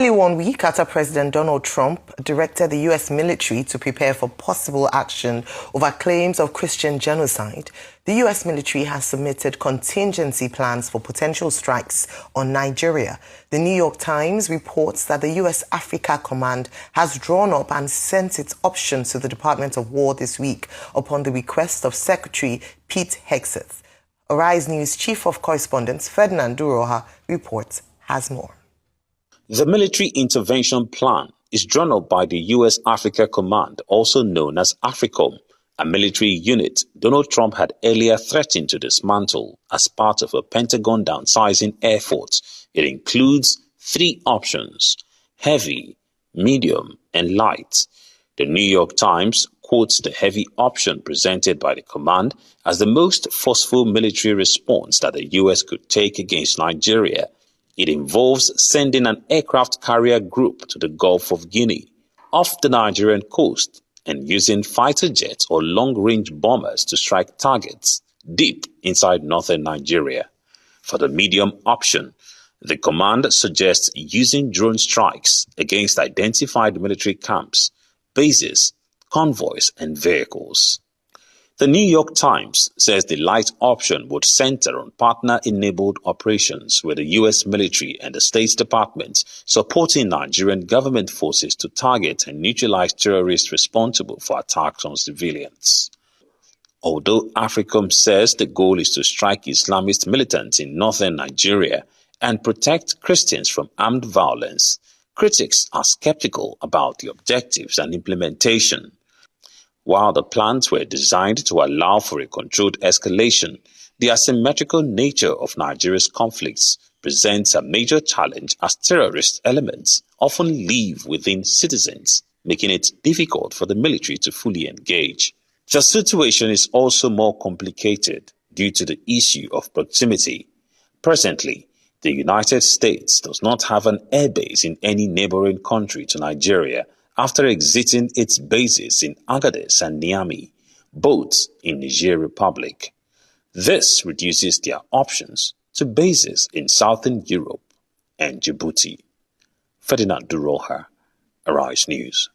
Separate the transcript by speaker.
Speaker 1: Only 1 week after President Donald Trump directed the U.S. military to prepare for possible action over claims of Christian genocide, the U.S. military has submitted contingency plans for potential strikes on Nigeria. The New York Times reports that the U.S. Africa Command has drawn up and sent its options to the Department of War this week upon the request of Secretary Pete Hegseth. Arise News Chief of Correspondence Ferdinand Duroha reports has more.
Speaker 2: The military intervention plan is drawn up by the U.S. Africa Command, also known as AFRICOM, a military unit Donald Trump had earlier threatened to dismantle as part of a Pentagon downsizing effort. It includes 3 options: heavy, medium, and light. The New York Times quotes the heavy option presented by the command as the most forceful military response that the U.S. could take against Nigeria. It involves sending an aircraft carrier group to the Gulf of Guinea, off the Nigerian coast, and using fighter jets or long-range bombers to strike targets deep inside northern Nigeria. For the medium option, the command suggests using drone strikes against identified military camps, bases, convoys, and vehicles. The New York Times says the light option would center on partner-enabled operations with the U.S. military and the State Department supporting Nigerian government forces to target and neutralize terrorists responsible for attacks on civilians. Although AFRICOM says the goal is to strike Islamist militants in northern Nigeria and protect Christians from armed violence, critics are skeptical about the objectives and implementation. While the plans were designed to allow for a controlled escalation, the asymmetrical nature of Nigeria's conflicts presents a major challenge as terrorist elements often live within citizens, making it difficult for the military to fully engage. The situation is also more complicated due to the issue of proximity. Presently, the United States does not have an airbase in any neighboring country to Nigeria, after exiting its bases in Agadez and Niamey, both in Niger Republic. This reduces their options to bases in Southern Europe and Djibouti. Ferdinand Duroha, Arise News.